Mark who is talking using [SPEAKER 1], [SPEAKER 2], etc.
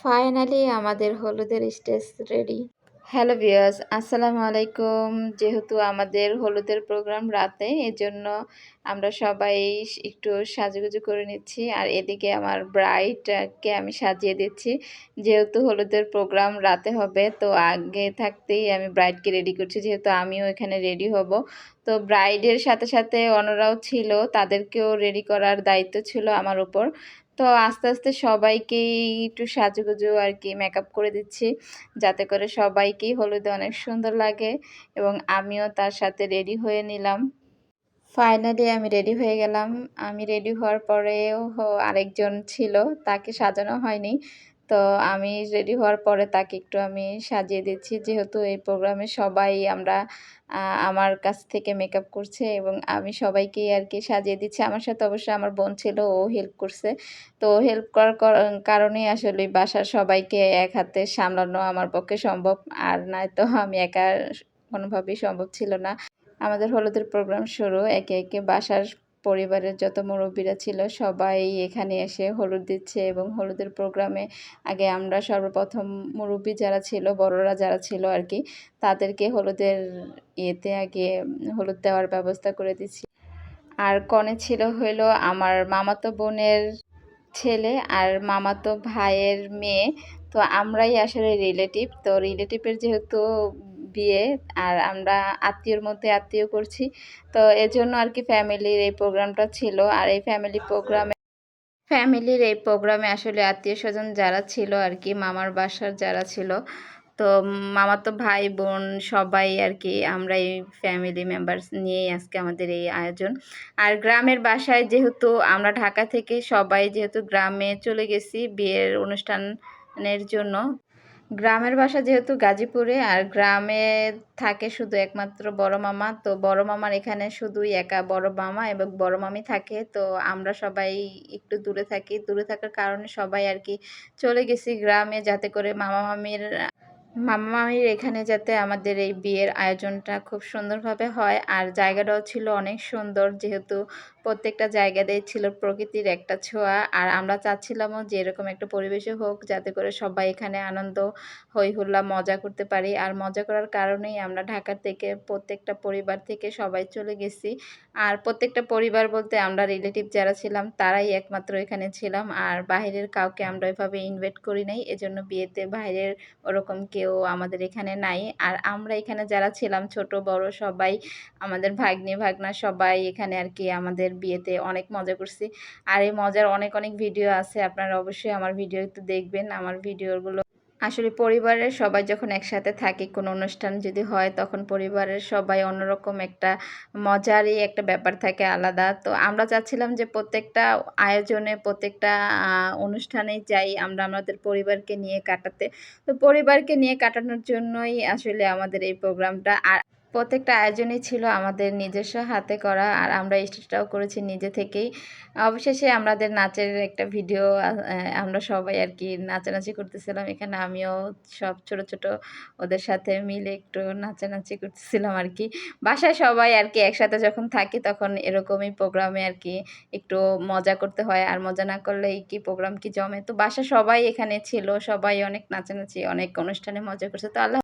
[SPEAKER 1] Finally আমাদের হলুদের stage ready. Hello viewers, আসসালামু আলাইকুম। যেহেতু আমাদের হলুদের প্রোগ্রাম রাতে, এজন্য আমরা সবাই একটু সাজুগুজু করে নিচ্ছি। আর এদিকে আমার ব্রাইডকে আমি সাজিয়ে দিচ্ছি। যেহেতু হলুদের প্রোগ্রাম রাতে হবে, তো আগে থাকতেই আমি ব্রাইডকে রেডি করছি, যেহেতু আমিও এখানে রেডি হব। তো ব্রাইডের সাথে সাথে অন্যরাও ছিল, তাদেরকেও রেডি করার দায়িত্ব ছিল আমার উপর। তো আস্তে আস্তে সবাইকেই একটু সাজুগুজু আর কি মেকআপ করে দিচ্ছি, যাতে করে সবাইকেই হলুদে অনেক সুন্দর লাগে, এবং আমিও তার সাথে রেডি হয়ে নিলাম। ফাইনালি আমি রেডি হয়ে গেলাম। আমি রেডি হওয়ার পরেও আরেকজন ছিল, তাকে সাজানো হয়নি। তো আমি রেডি হওয়ার পরে তাকে একটু আমি সাজিয়ে দিচ্ছি, যেহেতু এই প্রোগ্রামে সবাই আমরা আমার কাছ থেকে মেকআপ করছে, এবং আমি সবাইকেই আর কি সাজিয়ে দিচ্ছি। আমার সাথে অবশ্যই আমার বোন ছিল, ও হেল্প করছে। তো হেল্প করার কারণেই আসলে বাসার সবাইকে এক হাতে সামলানো আমার পক্ষে সম্ভব, আর নয়তো আমি একা কোনোভাবেই সম্ভব ছিল না। আমাদের হলুদের প্রোগ্রাম শুরু, একে একে বাসার পরিবারের যত মুরব্বীরা ছিল সবাই এখানে এসে হলুদ দিচ্ছে, এবং হলুদের প্রোগ্রামে আগে আমরা সর্বপ্রথম মুরব্বী যারা ছিল, বড়রা যারা ছিল আর কি, তাদেরকে হলুদের ইয়েতে আগে হলুদ দেওয়ার ব্যবস্থা করে দিচ্ছি। আর কনে ছিল হইলো আমার মামাতো বোনের ছেলে আর মামাতো ভাইয়ের মেয়ে। তো আমরাই আসলে রিলেটিভ, তো রিলেটিভের যেহেতু বিয়ে, আর আমরা আত্মীয়র মধ্যে আত্মীয় করছি, তো এজন্য আর কি ফ্যামিলির এই প্রোগ্রামটা ছিল। আর এই ফ্যামিলির এই প্রোগ্রামে আসলে আত্মীয় স্বজন যারা ছিল আর কি, মামার বাসার যারা ছিল, তো মামাতো ভাই বোন সবাই আর কি, আমরা এই ফ্যামিলি মেম্বার্স নিয়েই আজকে আমাদের এই আয়োজন। আর গ্রামের বাসায় যেহেতু আমরা ঢাকা থেকে সবাই যেহেতু গ্রামে চলে গেছি বিয়ের অনুষ্ঠানের জন্য। গ্রামের বাসা যেহেতু গাজীপুরে, আর গ্রামে থাকে শুধু একমাত্র বড় মামা। তো বড় মামার এখানে শুধুই একা বড় মামা এবং বড় মামি থাকে। তো আমরা সবাই একটু দূরে থাকি, দূরে থাকার কারণে সবাই আর কি চলে গেছি গ্রামে, যাতে করে মামা মামির এখানে যাতে আমাদের এই বিয়ের আয়োজনটা খুব সুন্দরভাবে হয়। আর জায়গাটাও ছিল অনেক সুন্দর, যেহেতু প্রত্যেকটা জায়গাতেই ছিল প্রকৃতির একটা ছোঁয়া। আর আমরা চাচ্ছিলামও যে এরকম একটা পরিবেশে হোক, যাতে করে সবাই এখানে আনন্দ হই হুল্লা মজা করতে পারি। আর মজা করার কারণেই আমরা ঢাকা থেকে প্রত্যেকটা পরিবার থেকে সবাই চলে গেছি। আর প্রত্যেকটা পরিবার বলতে আমরা রিলেটিভ যারা ছিলাম তারাই একমাত্র এখানে ছিলাম, আর বাইরের কাউকে আমরা এভাবে ইনভাইট করি নাই, এজন্য বিয়েতে বাইরের ওরকম কেউ আমাদের এখানে নাই। আর আমরা এখানে যারা ছিলাম ছোট বড় সবাই, আমাদের ভাগ্নি ভাগনা সবাই এখানে আর কি আমাদের বিয়েতে অনেক মজা করছি। আর এই মজার অনেক অনেক ভিডিও আছে, আপনারা অবশ্যই আমার ভিডিও একটু দেখবেন। আমার ভিডিওগুলো আসলে পরিবারের সবাই যখন একসাথে থাকে, কোনো অনুষ্ঠান যদি হয়, তখন পরিবারের সবাই অন্যরকম একটা মজারই একটা ব্যাপার থাকে আলাদা। তো আমরা চাচ্ছিলাম যে প্রত্যেকটা আয়োজনে, প্রত্যেকটা অনুষ্ঠানেই যাই আমরা আমাদের পরিবারকে নিয়ে কাটাতে। তো পরিবারকে নিয়ে কাটানোর জন্যই আসলে আমাদের এই প্রোগ্রামটা। আর প্রত্যেকটা আয়োজনই ছিল আমাদের নিজস্ব হাতে করা, আর আমরা স্টেজটাও করেছি নিজে থেকেই। অবশেষে আমাদের নাচের একটা ভিডিও, আমরা সবাই আর কি নাচানাচি করতেছিলাম এখানে। আমিও সব ছোট ছোট ওদের সাথে মিলে একটু নাচানাচি করতেছিলাম আর কি। বাসায় সবাই আর কি একসাথে যখন থাকি, তখন এরকমই প্রোগ্রামে আর কি একটু মজা করতে হয়, আর মজা না করলে কি প্রোগ্রাম কি জমে। তো বাসায় সবাই এখানে ছিল, সবাই অনেক নাচানাচি অনেক অনুষ্ঠানে মজা করছে। তো আল্লাহ